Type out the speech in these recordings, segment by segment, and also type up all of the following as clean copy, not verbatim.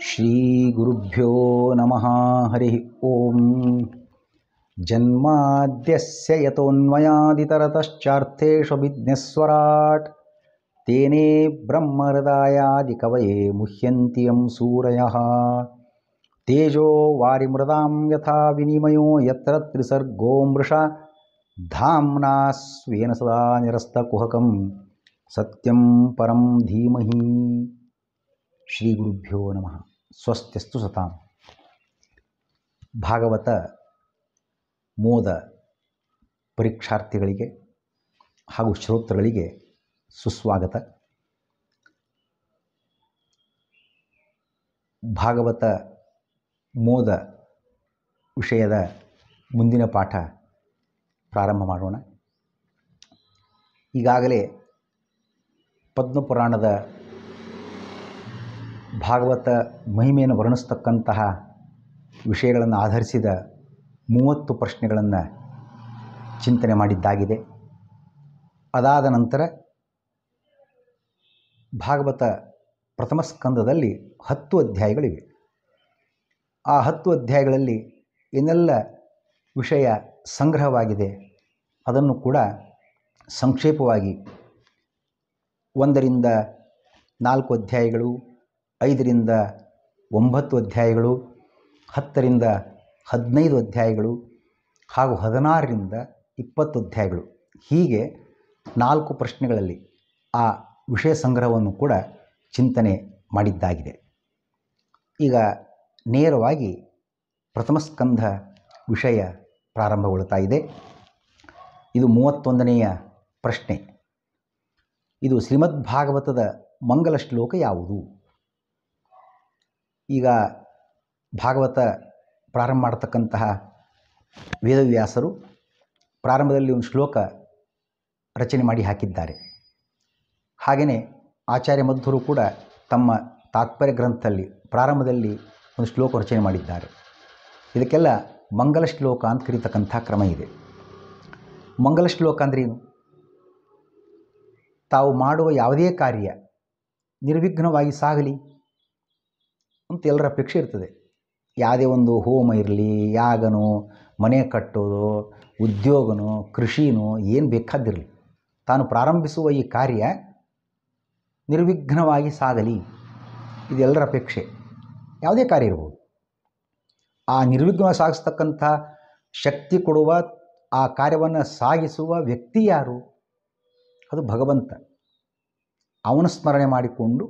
ಶ್ರೀಗುರುಭ್ಯೋ ನಮಃ ಹರಿ ಓಂ. ಜನ್ಮಾದ್ಯಸ್ಯ ಯತೋನ್ಮಯಾದಿತರತಶ್ಚಾರ್ಥೇಷ್ವಭಿಜ್ಞಸ್ವರಾಟ್ ತೇನೇ ಬ್ರಹ್ಮಹೃದಯಾದಿಕವಯೇ ಮುಹ್ಯಂತಿ ಯಂ ಸೂರಯಃ. ತೇಜೋ ವಾರಿಮೃದಾಂ ಯಥಾ ವಿನಿಮಯೋ ಯತ್ರ ತ್ರಿಸರ್ಗೋ ಮೃಷಾ ಧಾಮ್ನಾ ಸ್ವೇನ ಸದಾ ನಿರಸ್ತಕುಹಕಂ ಸತ್ಯಂ ಪರಂ ಧೀಮಹಿ. ಶ್ರೀ ಗುರುಭ್ಯೋ ನಮಃ. ಸ್ವಸ್ತ್ಯಸ್ತು ಸತಾಂ. ಭಾಗವತ ಮೋದ ಪರೀಕ್ಷಾರ್ಥಿಗಳಿಗೆ ಹಾಗೂ ಶ್ರೋತೃಗಳಿಗೆ ಸುಸ್ವಾಗತ. ಭಾಗವತ ಮೋದ ವಿಷಯದ ಮುಂದಿನ ಪಾಠ ಪ್ರಾರಂಭ ಮಾಡೋಣ. ಈಗಾಗಲೇ ಪದ್ಮಪುರಾಣದ ಭಾಗವತ ಮಹಿಮೆಯನ್ನು ವರ್ಣಿಸ್ತಕ್ಕಂತಹ ವಿಷಯಗಳನ್ನು ಆಧರಿಸಿದ 30 ಪ್ರಶ್ನೆಗಳನ್ನು ಚಿಂತನೆ ಮಾಡಿದ್ದಾಗಿದೆ. ಅದಾದ ನಂತರ ಭಾಗವತ ಪ್ರಥಮ ಸ್ಕಂದದಲ್ಲಿ 10 ಅಧ್ಯಾಯಗಳಿವೆ. ಆ 10 ಅಧ್ಯಾಯಗಳಲ್ಲಿ ಏನೆಲ್ಲ ವಿಷಯ ಸಂಗ್ರಹವಾಗಿದೆ ಅದನ್ನು ಕೂಡ ಸಂಕ್ಷೇಪವಾಗಿ 1 ರಿಂದ 4 ಅಧ್ಯಾಯಗಳು, 5 ರಿಂದ 9 ಅಧ್ಯಾಯಗಳು, 10 ರಿಂದ 15 ಅಧ್ಯಾಯಗಳು ಹಾಗೂ 16 ರಿಂದ 20 ಅಧ್ಯಾಯಗಳು, ಹೀಗೆ 4 ಪ್ರಶ್ನೆಗಳಲ್ಲಿ ಆ ವಿಷಯ ಸಂಗ್ರಹವನ್ನು ಕೂಡ ಚಿಂತನೆ ಮಾಡಿದ್ದಾಗಿದೆ. ಈಗ ನೇರವಾಗಿ ಪ್ರಥಮ ಸ್ಕಂಧ ವಿಷಯ ಪ್ರಾರಂಭಗೊಳ್ತಾ ಇದೆ. ಇದು 31ನೆಯ ಪ್ರಶ್ನೆ. ಇದು ಶ್ರೀಮದ್ ಭಾಗವತದ ಮಂಗಲ ಶ್ಲೋಕ ಯಾವುದು? ಈಗ ಭಾಗವತ ಪ್ರಾರಂಭ ಮಾಡತಕ್ಕಂತಹ ವೇದವ್ಯಾಸರು ಪ್ರಾರಂಭದಲ್ಲಿ ಒಂದು ಶ್ಲೋಕ ರಚನೆ ಮಾಡಿ ಹಾಕಿದ್ದಾರೆ. ಹಾಗೆಯೇ ಆಚಾರ್ಯ ಮಧ್ವರು ಕೂಡ ತಮ್ಮ ತಾತ್ಪರ್ಯ ಗ್ರಂಥದಲ್ಲಿ ಪ್ರಾರಂಭದಲ್ಲಿ ಒಂದು ಶ್ಲೋಕ ರಚನೆ ಮಾಡಿದ್ದಾರೆ. ಇದಕ್ಕೆಲ್ಲ ಮಂಗಲ ಶ್ಲೋಕ ಅಂತ ಕರೀತಕ್ಕಂಥ ಕ್ರಮ ಇದೆ. ಮಂಗಲ ಶ್ಲೋಕ ಅಂದ್ರೇನು? ತಾವು ಮಾಡುವ ಯಾವುದೇ ಕಾರ್ಯ ನಿರ್ವಿಘ್ನವಾಗಿ ಸಾಗಲಿ ಅಂತ ಎಲ್ಲರ ಅಪೇಕ್ಷೆ ಇರ್ತದೆ. ಯಾವುದೇ ಒಂದು ಹೋಮ ಇರಲಿ, ಯಾಗನೋ, ಮನೆ ಕಟ್ಟೋದು, ಉದ್ಯೋಗನೋ, ಕೃಷಿನೋ, ಏನು ಬೇಕಾದಿರಲಿ, ತಾನು ಪ್ರಾರಂಭಿಸುವ ಈ ಕಾರ್ಯ ನಿರ್ವಿಘ್ನವಾಗಿ ಸಾಗಲಿ, ಇದೆಲ್ಲರ ಅಪೇಕ್ಷೆ. ಯಾವುದೇ ಕಾರ್ಯ ಇರ್ಬೋದು. ಆ ನಿರ್ವಿಘ್ನವಾಗಿ ಸಾಗಿಸ್ತಕ್ಕಂಥ ಶಕ್ತಿ ಕೊಡುವ, ಆ ಕಾರ್ಯವನ್ನು ಸಾಗಿಸುವ ವ್ಯಕ್ತಿ ಯಾರು? ಅದು ಭಗವಂತ. ಅವನ ಸ್ಮರಣೆ ಮಾಡಿಕೊಂಡು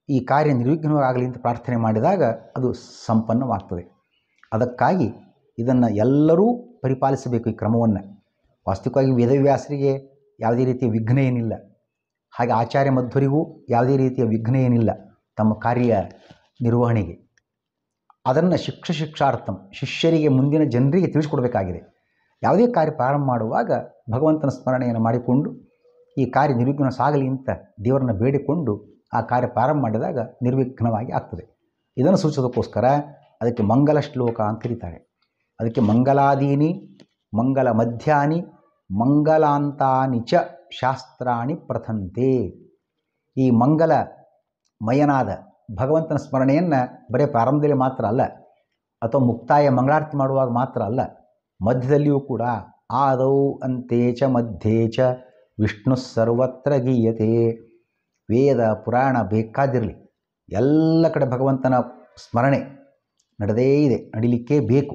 ಈ ಕಾರ್ಯ ನಿರ್ವಿಘ್ನವಾಗಲಿ ಅಂತ ಪ್ರಾರ್ಥನೆ ಮಾಡಿದಾಗ ಅದು ಸಂಪನ್ನವಾಗ್ತದೆ. ಅದಕ್ಕಾಗಿ ಇದನ್ನು ಎಲ್ಲರೂ ಪರಿಪಾಲಿಸಬೇಕು, ಈ ಕ್ರಮವನ್ನು. ವಾಸ್ತವಿಕವಾಗಿ ವೇದವ್ಯಾಸರಿಗೆ ಯಾವುದೇ ರೀತಿಯ ವಿಘ್ನ ಏನಿಲ್ಲ, ಹಾಗೆ ಆಚಾರ್ಯ ಮಧ್ವರಿಗೂ ಯಾವುದೇ ರೀತಿಯ ವಿಘ್ನ ಏನಿಲ್ಲ ತಮ್ಮ ಕಾರ್ಯ ನಿರ್ವಹಣೆಗೆ. ಅದನ್ನು ಶಿಕ್ಷಾರ್ಥಂ, ಶಿಷ್ಯರಿಗೆ, ಮುಂದಿನ ಜನರಿಗೆ ತಿಳಿಸ್ಕೊಡ್ಬೇಕಾಗಿದೆ. ಯಾವುದೇ ಕಾರ್ಯ ಪ್ರಾರಂಭ ಮಾಡುವಾಗ ಭಗವಂತನ ಸ್ಮರಣೆಯನ್ನು ಮಾಡಿಕೊಂಡು ಈ ಕಾರ್ಯ ನಿರ್ವಿಘ್ನ ಸಾಗಲಿ ಅಂತ ದೇವರನ್ನು ಬೇಡಿಕೊಂಡು ಆ ಕಾರ್ಯ ಪ್ರಾರಂಭ ಮಾಡಿದಾಗ ನಿರ್ವಿಘ್ನವಾಗಿ ಆಗ್ತದೆ. ಇದನ್ನು ಸೂಚಿಸೋದಕ್ಕೋಸ್ಕರ ಅದಕ್ಕೆ ಮಂಗಲ ಶ್ಲೋಕ ಅಂತ ಕರೀತಾರೆ. ಅದಕ್ಕೆ ಮಂಗಲಾದೀನಿ, ಮಂಗಲ ಮಧ್ಯಾನಿ, ಮಂಗಲಾಂತಾನಿ ಚ ಶಾಸ್ತ್ರಾಣಿ ಪ್ರಥಂತೆ. ಈ ಮಂಗಲಮಯನಾದ ಭಗವಂತನ ಸ್ಮರಣೆಯನ್ನು ಬರೀ ಪ್ರಾರಂಭದಲ್ಲಿ ಮಾತ್ರ ಅಲ್ಲ, ಅಥವಾ ಮುಕ್ತಾಯ ಮಂಗಳಾರತಿ ಮಾಡುವಾಗ ಮಾತ್ರ ಅಲ್ಲ, ಮಧ್ಯದಲ್ಲಿಯೂ ಕೂಡ ಆದೌ ಅಂತೆ ಚ ಮಧ್ಯೆ ಚ ವಿಷ್ಣು ಸರ್ವತ್ರ ಗೀಯತೆ. ವೇದ ಪುರಾಣ ಬೇಕಾದಿರಲಿ, ಎಲ್ಲ ಕಡೆ ಭಗವಂತನ ಸ್ಮರಣೆ ನಡೆದೇ ಇದೆ, ನಡಿಲಿಕ್ಕೇ ಬೇಕು.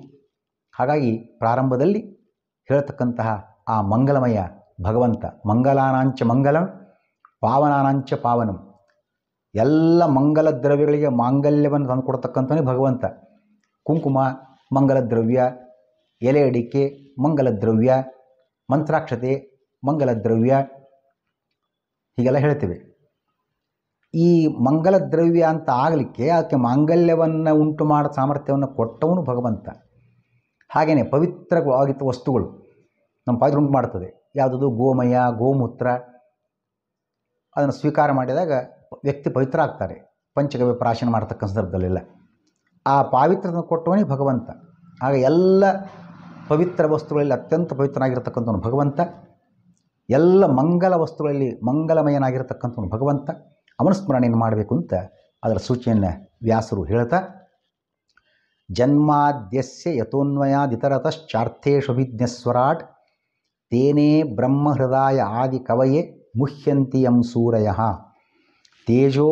ಹಾಗಾಗಿ ಪ್ರಾರಂಭದಲ್ಲಿ ಹೇಳ್ತಕ್ಕಂತಹ ಆ ಮಂಗಲಮಯ ಭಗವಂತ, ಮಂಗಲಾನಾಂಚ ಮಂಗಲಂ ಪಾವನಾನಾಂಚ ಪಾವನಂ, ಎಲ್ಲ ಮಂಗಲ ದ್ರವ್ಯಗಳಿಗೆ ಮಾಂಗಲ್ಯವನ್ನು ತಂದುಕೊಡ್ತಕ್ಕಂಥವನೇ ಭಗವಂತ. ಕುಂಕುಮ ಮಂಗಲ ದ್ರವ್ಯ, ಎಲೆ ಅಡಿಕೆ ಮಂಗಲ ದ್ರವ್ಯ, ಮಂತ್ರಾಕ್ಷತೆ ಮಂಗಲ ದ್ರವ್ಯ, ಹೀಗೆಲ್ಲ ಹೇಳ್ತೇವೆ. ಈ ಮಂಗಲ ದ್ರವ್ಯ ಅಂತ ಆಗಲಿಕ್ಕೆ ಅದಕ್ಕೆ ಮಾಂಗಲ್ಯವನ್ನು ಉಂಟು ಮಾಡೋ ಸಾಮರ್ಥ್ಯವನ್ನು ಕೊಟ್ಟವನು ಭಗವಂತ. ಹಾಗೆಯೇ ಪವಿತ್ರವಾಗಿದ್ದ ವಸ್ತುಗಳು ನಮ್ಮ ಪವಿತ್ರ ಉಂಟು ಮಾಡ್ತದೆ. ಯಾವುದದು? ಗೋಮಯ, ಗೋಮೂತ್ರ. ಅದನ್ನು ಸ್ವೀಕಾರ ಮಾಡಿದಾಗ ವ್ಯಕ್ತಿ ಪವಿತ್ರ ಆಗ್ತಾರೆ, ಪಂಚಗವ್ಯ ಪ್ರಾಶನ ಮಾಡ್ತಕ್ಕಂಥ ಸಂದರ್ಭದಲ್ಲೆಲ್ಲ. ಆ ಪಾವಿತ್ರವನ್ನು ಕೊಟ್ಟವನೇ ಭಗವಂತ. ಆಗ ಎಲ್ಲ ಪವಿತ್ರ ವಸ್ತುಗಳಲ್ಲಿ ಅತ್ಯಂತ ಪವಿತ್ರನಾಗಿರ್ತಕ್ಕಂಥವನು ಭಗವಂತ. ಎಲ್ಲ ಮಂಗಲ ವಸ್ತುಗಳಲ್ಲಿ ಮಂಗಲಮಯನಾಗಿರ್ತಕ್ಕಂಥವನು ಭಗವಂತ. ಅವನ ಸ್ಮರಣೆಯನ್ನು ಮಾಡಬೇಕು ಅಂತ ಅದರ ಸೂಚನೆಯನ್ನು ವ್ಯಾಸರು ಹೇಳ್ತಾ, ಜನ್ಮಾದ್ಯಸ್ಯ ಯತೋನ್ಮಯಾದಿತರತಶ್ಚಾರ್ಥೇಷು ತೇನೇ ಬ್ರಹ್ಮಹೃದಾಯ ಆದಿ ಕವಯೇ ಮುಹ್ಯಂತಿ ಯಂ ಸೂರಯಃ ತೇಜೋ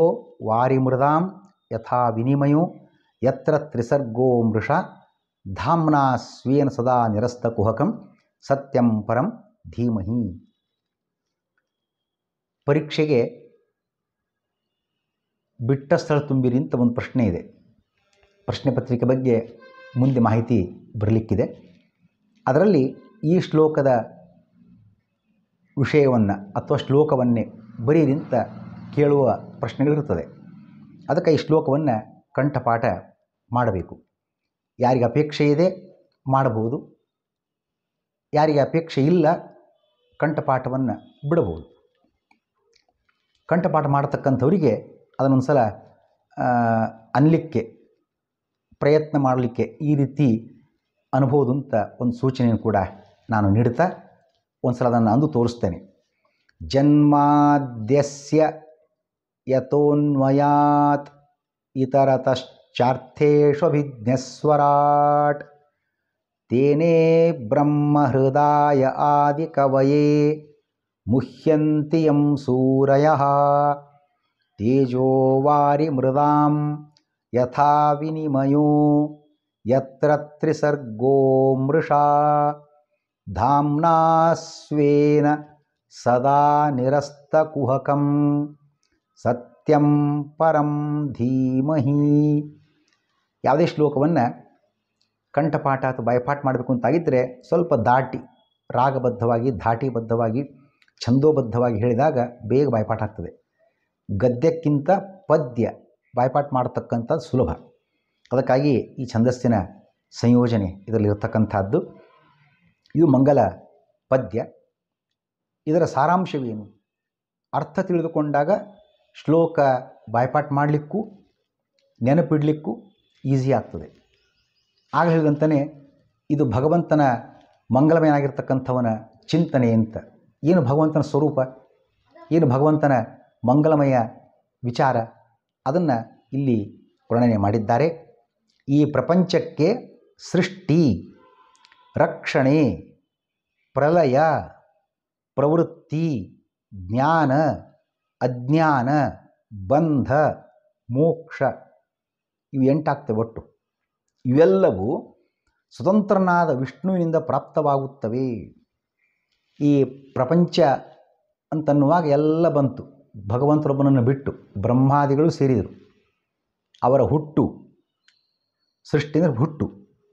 ವಾರಿಮೃದಾಂ ಯಥಾ ವಿನಿಮಯೋ ಯತ್ರ ತ್ರಿಸರ್ಗೋ ಮೃಷಾ ಧಾಮ್ನಾ ಸ್ವೇನ ಸದಾ ನಿರಸ್ತಕುಹಕಂ ಸತ್ಯಂ ಪರಂ ಧೀಮಹಿ. ಪರೀಕ್ಷೆಗೆ ಬಿಟ್ಟ ಸ್ಥಳ ತುಂಬಿರಿ ಅಂತ ಒಂದು ಪ್ರಶ್ನೆ ಇದೆ. ಪ್ರಶ್ನೆ ಪತ್ರಿಕೆ ಬಗ್ಗೆ ಮುಂದೆ ಮಾಹಿತಿ ಬರಲಿಕ್ಕಿದೆ. ಅದರಲ್ಲಿ ಈ ಶ್ಲೋಕದ ವಿಷಯವನ್ನು ಅಥವಾ ಶ್ಲೋಕವನ್ನೇ ಬರೀರಿ ಅಂತ ಕೇಳುವ ಪ್ರಶ್ನೆಗಳಿರುತ್ತದೆ. ಅದಕ್ಕೆ ಈ ಶ್ಲೋಕವನ್ನು ಕಂಠಪಾಠ ಮಾಡಬೇಕು. ಯಾರಿಗೆ ಅಪೇಕ್ಷೆ ಇದೆ ಮಾಡಬಹುದು, ಯಾರಿಗೆ ಅಪೇಕ್ಷೆ ಇಲ್ಲ ಕಂಠಪಾಠವನ್ನು ಬಿಡಬಹುದು. ಕಂಠಪಾಠ ಮಾಡತಕ್ಕಂಥವರಿಗೆ ಅದನ್ನೊಂದು ಸಲ ಅನ್ನಲಿಕ್ಕೆ ಪ್ರಯತ್ನ ಮಾಡಲಿಕ್ಕೆ ಈ ರೀತಿ ಅನ್ಬೋದು ಅಂತ ಒಂದು ಸೂಚನೆಯನ್ನು ಕೂಡ ನಾನು ನೀಡುತ್ತಾ ಒಂದು ಸಲ ಅದನ್ನು ಅಂದು ತೋರಿಸ್ತೇನೆ. ಜನ್ಮಾದ್ಯಸ್ಯ ಯತೋನ್ಮಯಾತ್ ಇತರತಶ್ಚಾರ್ಥೇಷ್ವಭಿಜ್ಞಸ್ವರಾಟ್ ತೇನೇ ಬ್ರಹ್ಮಹೃದಾಯ ಆದಿ ಕವಯೇ ಮುಹ್ಯಂತಿ ಯಂ ಸೂರಯಃ ತೇಜೋ ವಾರಿಮೃದಾಂ ಯಥಾ ವಿನಿಮಯೋ ಯತ್ರ ತ್ರಿಸರ್ಗೋ ಮೃಷಾ ಧಾಮ್ನಾ ಸ್ವೇನ ಸದಾ ನಿರಸ್ತಕುಹಕಂ ಸತ್ಯಂ ಪರಂ ಧೀಮಹಿ. ಯಾವುದೇ ಶ್ಲೋಕವನ್ನು ಕಂಠಪಾಠ ಅಥವಾ ಬಾಯಪಾಠ ಮಾಡಬೇಕು ಅಂತಾಗಿದ್ದರೆ ಸ್ವಲ್ಪ ದಾಟಿ ರಾಗಬದ್ಧವಾಗಿ ಧಾಟಿಬದ್ಧವಾಗಿ ಛಂದೋಬದ್ಧವಾಗಿ ಹೇಳಿದಾಗ ಬೇಗ ಬಾಯಪಾಠ ಆಗ್ತದೆ. ಗದ್ಯಕ್ಕಿಂತ ಪದ್ಯ ಬಾಯಪಾಠ ಮಾಡತಕ್ಕಂಥದ್ದು ಸುಲಭ. ಅದಕ್ಕಾಗಿ ಈ ಛಂದಸ್ಸಿನ ಸಂಯೋಜನೆ ಇದರಲ್ಲಿರತಕ್ಕಂಥದ್ದು. ಇವು ಮಂಗಲ ಪದ್ಯ. ಇದರ ಸಾರಾಂಶವೇನು, ಅರ್ಥ ತಿಳಿದುಕೊಂಡಾಗ ಶ್ಲೋಕ ಬಾಯಪಾಠ ಮಾಡಲಿಕ್ಕೂ ನೆನಪಿಡಲಿಕ್ಕೂ ಈಸಿ ಆಗ್ತದೆ. ಆಗ ಹೇಳಿದಂತಲೇ ಇದು ಭಗವಂತನ ಮಂಗಲಮಯನಾಗಿರ್ತಕ್ಕಂಥವನ ಚಿಂತನೆ ಅಂತ. ಏನು ಭಗವಂತನ ಸ್ವರೂಪ, ಏನು ಭಗವಂತನ ಮಂಗಲಮಯ ವಿಚಾರ, ಅದನ್ನು ಇಲ್ಲಿ ವರ್ಣನೆ ಮಾಡಿದ್ದಾರೆ. ಈ ಪ್ರಪಂಚಕ್ಕೆ ಸೃಷ್ಟಿ, ರಕ್ಷಣೆ, ಪ್ರಲಯ, ಪ್ರವೃತ್ತಿ, ಜ್ಞಾನ, ಅಜ್ಞಾನ, ಬಂಧ, ಮೋಕ್ಷ ಇವು 8 ಆಗ್ತವೆ ಒಟ್ಟು. ಇವೆಲ್ಲವೂ ಸ್ವತಂತ್ರನಾದ ವಿಷ್ಣುವಿನಿಂದ ಪ್ರಾಪ್ತವಾಗುತ್ತವೆ. ಈ ಪ್ರಪಂಚ ಅಂತನ್ನುವಾಗ ಎಲ್ಲ ಬಂತು ಭಗವಂತರೊಬ್ಬನನ್ನು ಬಿಟ್ಟು, ಬ್ರಹ್ಮಾದಿಗಳು ಸೇರಿದರು. ಅವರ ಹುಟ್ಟು, ಸೃಷ್ಟಿ ಅಂದರೆ ಹುಟ್ಟು,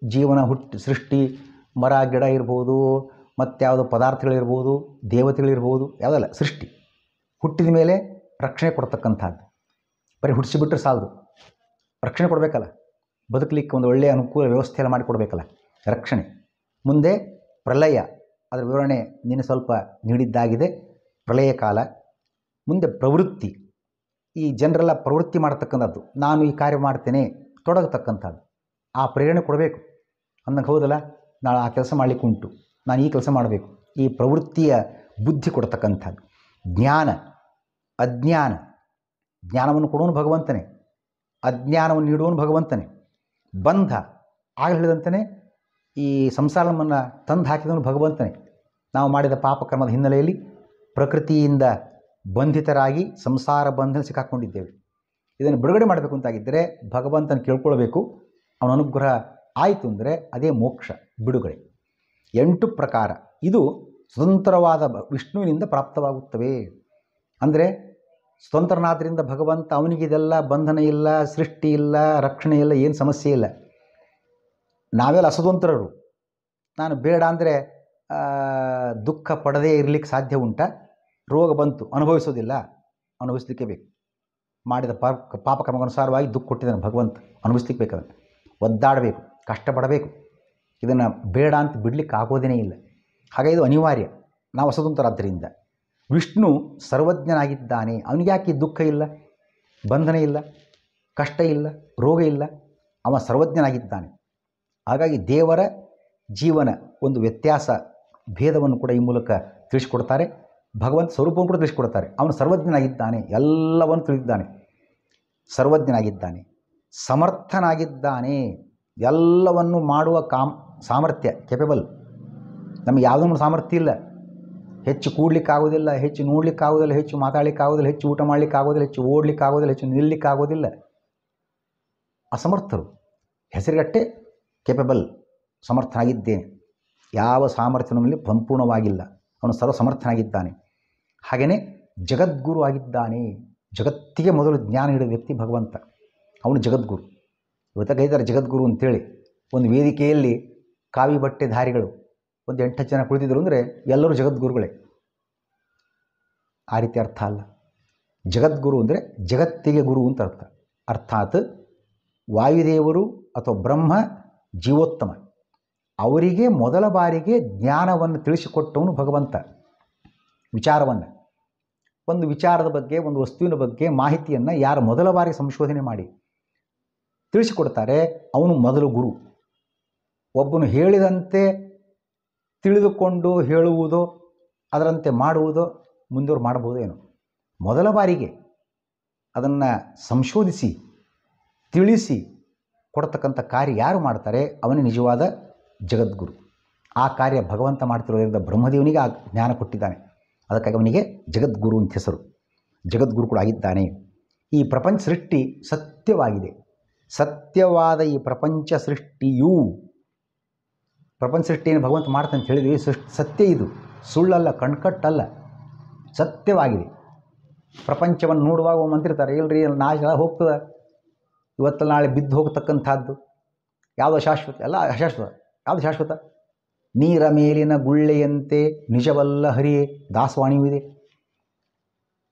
ಜೀವನ ಹುಟ್ಟು, ಸೃಷ್ಟಿ, ಮರ ಗಿಡ ಇರ್ಬೋದು, ಮತ್ತಾವುದು ಪದಾರ್ಥಗಳಿರ್ಬೋದು, ದೇವತೆಗಳಿರ್ಬೋದು, ಯಾವುದಲ್ಲ ಸೃಷ್ಟಿ. ಹುಟ್ಟಿದ ಮೇಲೆ ರಕ್ಷಣೆ ಕೊಡ್ತಕ್ಕಂಥದ್ದು. ಬರೀ ಹುಟ್ಟಿಸಿಬಿಟ್ರೆ ಸಾಲದು, ರಕ್ಷಣೆ ಕೊಡಬೇಕಲ್ಲ. ಬದುಕಲಿಕ್ಕೆ ಒಂದು ಒಳ್ಳೆಯ ಅನುಕೂಲ ವ್ಯವಸ್ಥೆ ಎಲ್ಲ ಮಾಡಿಕೊಡ್ಬೇಕಲ್ಲ, ರಕ್ಷಣೆ. ಮುಂದೆ ಪ್ರಲಯ, ಅದರ ವಿವರಣೆ ನಿನ್ನೆ ಸ್ವಲ್ಪ ನೀಡಿದ್ದಾಗಿದೆ, ಪ್ರಳಯ ಕಾಲ. ಮುಂದೆ ಪ್ರವೃತ್ತಿ, ಈ ಜನರೆಲ್ಲ ಪ್ರವೃತ್ತಿ ಮಾಡತಕ್ಕಂಥದ್ದು, ನಾನು ಈ ಕಾರ್ಯ ಮಾಡ್ತೇನೆ ತೊಡಗತಕ್ಕಂಥದ್ದು. ಆ ಪ್ರೇರಣೆ ಕೊಡಬೇಕು ಅಂದಂಗೆ, ಹೌದಲ್ಲ ನಾಳೆ ಆ ಕೆಲಸ ಮಾಡಲಿಕ್ಕೆ ಉಂಟು, ನಾನು ಈ ಕೆಲಸ ಮಾಡಬೇಕು, ಈ ಪ್ರವೃತ್ತಿಯ ಬುದ್ಧಿ ಕೊಡ್ತಕ್ಕಂಥದ್ದು. ಜ್ಞಾನ, ಅಜ್ಞಾನ, ಜ್ಞಾನವನ್ನು ಕೊಡೋನು ಭಗವಂತನೇ, ಅಜ್ಞಾನವನ್ನು ನೀಡುವನು ಭಗವಂತನೇ. ಬಂಧ, ಆಗ ಹೇಳಿದಂತೆಯೇ ಈ ಸಂಸಾರ ನಮ್ಮನ್ನು ತಂದು ಹಾಕಿದವನು ಭಗವಂತನೇ. ನಾವು ಮಾಡಿದ ಪಾಪಕರ್ಮದ ಹಿನ್ನೆಲೆಯಲ್ಲಿ ಪ್ರಕೃತಿಯಿಂದ ಬಂಧಿತರಾಗಿ ಸಂಸಾರ ಬಂಧನ ಸಿಕ್ಕಾಕ್ಕೊಂಡಿದ್ದೇವೆ. ಇದನ್ನು ಬಿಡುಗಡೆ ಮಾಡಬೇಕು ಅಂತಾಗಿದ್ದರೆ ಭಗವಂತನ ಕೇಳ್ಕೊಳ್ಬೇಕು. ಅವನ ಅನುಗ್ರಹ ಆಯಿತು ಅಂದರೆ ಅದೇ ಮೋಕ್ಷ, ಬಿಡುಗಡೆ. 8 ಪ್ರಕಾರ ಇದು ಸ್ವತಂತ್ರವಾದ ವಿಷ್ಣುವಿನಿಂದ ಪ್ರಾಪ್ತವಾಗುತ್ತವೆ. ಅಂದರೆ ಸ್ವತಂತ್ರನಾದ್ದರಿಂದ ಭಗವಂತ, ಅವನಿಗೆ ಇದೆಲ್ಲ ಬಂಧನ ಇಲ್ಲ, ಸೃಷ್ಟಿ ಇಲ್ಲ, ರಕ್ಷಣೆ ಇಲ್ಲ, ಏನು ಸಮಸ್ಯೆ ಇಲ್ಲ. ನಾವೆಲ್ಲ ಅಸ್ವತಂತ್ರರು. ನಾನು ಬೇಡ ಅಂದರೆ ದುಃಖ ಪಡದೇ ಇರಲಿಕ್ಕೆ ಸಾಧ್ಯ ಉಂಟಾ? ರೋಗ ಬಂತು, ಅನುಭವಿಸೋದಿಲ್ಲ, ಅನುಭವಿಸ್ಲಿಕ್ಕೆ ಬೇಕು. ಮಾಡಿದ ಪಾಪಕರ್ಮಕ್ಕನುಸಾರವಾಗಿ ದುಃಖ ಕೊಟ್ಟಿದ್ದಾನೆ ಭಗವಂತ, ಅನುಭವಿಸ್ಲಿಕ್ಕೆ ಬೇಕಾದ್ರೆ ಒದ್ದಾಡಬೇಕು, ಕಷ್ಟಪಡಬೇಕು. ಇದನ್ನು ಬೇಡ ಅಂತ ಬಿಡಲಿಕ್ಕೆ ಆಗೋದೇ ಇಲ್ಲ. ಹಾಗೆ ಇದು ಅನಿವಾರ್ಯ. ನಾವು ಅಸ್ವತಂತ್ರರಾದ್ದರಿಂದ. ವಿಷ್ಣು ಸರ್ವಜ್ಞನಾಗಿದ್ದಾನೆ. ಅವನಿಗೆ ಯಾಕೆ ದುಃಖ ಇಲ್ಲ, ಬಂಧನ ಇಲ್ಲ, ಕಷ್ಟ ಇಲ್ಲ, ರೋಗ ಇಲ್ಲ, ಅವ ಸರ್ವಜ್ಞನಾಗಿದ್ದಾನೆ. ಹಾಗಾಗಿ ದೇವರ ಜೀವನ ಒಂದು ವ್ಯತ್ಯಾಸ, ಭೇದವನ್ನು ಕೂಡ ಈ ಮೂಲಕ ತಿಳಿಸಿಕೊಡ್ತಾರೆ. ಭಗವಂತ ಸ್ವರೂಪವನ್ನು ಕೂಡ ತಿಳಿಸಿಕೊಡ್ತಾರೆ. ಅವನು ಸರ್ವಜ್ಞನಾಗಿದ್ದಾನೆ, ಎಲ್ಲವನ್ನು ತಿಳಿದಿದ್ದಾನೆ. ಸರ್ವಜ್ಞನಾಗಿದ್ದಾನೆ, ಸಮರ್ಥನಾಗಿದ್ದಾನೆ, ಎಲ್ಲವನ್ನು ಮಾಡುವ ಸಾಮರ್ಥ್ಯ, ಕೆಪಬಲ್. ನಮಗೆ ಯಾವುದೋ ಸಾಮರ್ಥ್ಯ ಇಲ್ಲ. ಹೆಚ್ಚು ಕೂಡ್ಲಿಕ್ಕಾಗೋದಿಲ್ಲ, ಹೆಚ್ಚು ನೋಡ್ಲಿಕ್ಕಾಗೋದಿಲ್ಲ, ಹೆಚ್ಚು ಮಾತಾಡಲಿಕ್ಕಾಗೋದಿಲ್ಲ, ಹೆಚ್ಚು ಊಟ ಮಾಡಲಿಕ್ಕಾಗೋದಿಲ್ಲ, ಹೆಚ್ಚು ಓಡಲಿಕ್ಕಾಗೋದಿಲ್ಲ, ಹೆಚ್ಚು ನಿಲ್ಲಲಿಕ್ಕಾಗೋದಿಲ್ಲ. ಅಸಮರ್ಥರು. ಹೆಸರಿಗಟ್ಟೆ ಕೆಪಬಲ್, ಸಮರ್ಥನಾಗಿದ್ದೇನೆ. ಯಾವ ಸಾಮರ್ಥ್ಯ ನಮ್ಮಲ್ಲಿ ಸಂಪೂರ್ಣವಾಗಿಲ್ಲ. ಅವನು ಸರ್ವಸಮರ್ಥನಾಗಿದ್ದಾನೆ. ಹಾಗೆಯೇ ಜಗದ್ಗುರು ಆಗಿದ್ದಾನೆ. ಜಗತ್ತಿಗೆ ಮೊದಲು ಜ್ಞಾನ ನೀಡಿದ ವ್ಯಕ್ತಿ ಭಗವಂತ. ಅವನು ಜಗದ್ಗುರು. ಇವತ್ತಾಗ ಇದ್ದಾರೆ ಜಗದ್ಗುರು ಅಂತೇಳಿ. ಒಂದು ವೇದಿಕೆಯಲ್ಲಿ ಕಾವಿ ಬಟ್ಟೆಧಾರಿಗಳು ಒಂದು 8 ಜನ ಕುಳಿತಿದ್ರು ಅಂದರೆ ಎಲ್ಲರೂ ಜಗದ್ಗುರುಗಳೇ. ಆ ರೀತಿ ಅರ್ಥ ಅಲ್ಲ. ಜಗದ್ಗುರು ಅಂದರೆ ಜಗತ್ತಿಗೆ ಗುರು ಅಂತ ಅರ್ಥ. ಅರ್ಥಾತ್ ವಾಯುದೇವರು ಅಥವಾ ಬ್ರಹ್ಮ ಜೀವೋತ್ತಮ, ಅವರಿಗೆ ಮೊದಲ ಬಾರಿಗೆ ಜ್ಞಾನವನ್ನು ತಿಳಿಸಿಕೊಟ್ಟವನು ಭಗವಂತ. ವಿಚಾರವನ್ನು, ಒಂದು ವಿಚಾರದ ಬಗ್ಗೆ, ಒಂದು ವಸ್ತುವಿನ ಬಗ್ಗೆ ಮಾಹಿತಿಯನ್ನು ಯಾರು ಮೊದಲ ಬಾರಿ ಸಂಶೋಧನೆ ಮಾಡಿ ತಿಳಿಸಿಕೊಡ್ತಾರೆ ಅವನು ಮೊದಲು ಗುರು. ಒಬ್ಬನು ಹೇಳಿದಂತೆ ತಿಳಿದುಕೊಂಡು ಹೇಳುವುದೋ ಅದರಂತೆ ಮಾಡುವುದೋ ಮುಂದವರು ಮಾಡಬಹುದು ಏನು. ಮೊದಲ ಬಾರಿಗೆ ಅದನ್ನು ಸಂಶೋಧಿಸಿ ತಿಳಿಸಿ ಕೊಡ್ತಕ್ಕಂಥ ಕಾರ್ಯ ಯಾರು ಮಾಡ್ತಾರೆ ಅವನೇ ನಿಜವಾದ ಜಗದ್ಗುರು. ಆ ಕಾರ್ಯ ಭಗವಂತ ಮಾಡ್ತಿರೋದ್ರಿಂದ ಬ್ರಹ್ಮದೇವನಿಗೆ ಆ ಜ್ಞಾನ ಕೊಟ್ಟಿದ್ದಾನೆ. ಅದಕ್ಕಾಗಿ ಅವನಿಗೆ ಜಗದ್ಗುರು ಅಂತ ಹೆಸರು. ಜಗದ್ಗುರು ಕೂಡ ಆಗಿದ್ದಾನೆ. ಈ ಪ್ರಪಂಚ ಸೃಷ್ಟಿ ಸತ್ಯವಾಗಿದೆ. ಸತ್ಯವಾದ ಈ ಪ್ರಪಂಚ ಸೃಷ್ಟಿಯು, ಪ್ರಪಂಚ ಸೃಷ್ಟಿಯನ್ನು ಭಗವಂತ ಮಾಡ್ತಾನೆ ಅಂತ ಹೇಳಿದ್ವಿ. ಸತ್ಯ ಇದು, ಸುಳ್ಳಲ್ಲ, ಕಣ್ಕಟ್ಟಲ್ಲ, ಸತ್ಯವಾಗಿದೆ. ಪ್ರಪಂಚವನ್ನು ನೋಡುವಾಗ ಮಂತಿರ್ತಾರೆ, ಇಲ್ರಿ ನಾಶ ಹೋಗ್ತದೆ, ಇವತ್ತಲ್ಲ ನಾಳೆ ಬಿದ್ದು ಹೋಗ್ತಕ್ಕಂಥದ್ದು. ಯಾವುದೋ ಶಾಶ್ವತ, ಎಲ್ಲ ಅಶಾಶ್ವತ. ಯಾವುದು ಶಾಶ್ವತ? ನೀರ ಮೇಲಿನ ಗುಳ್ಳೆಯಂತೆ ನಿಜವಲ್ಲ ಹರಿಯೇ, ದಾಸವಾಣಿಯೂ ಇದೆ.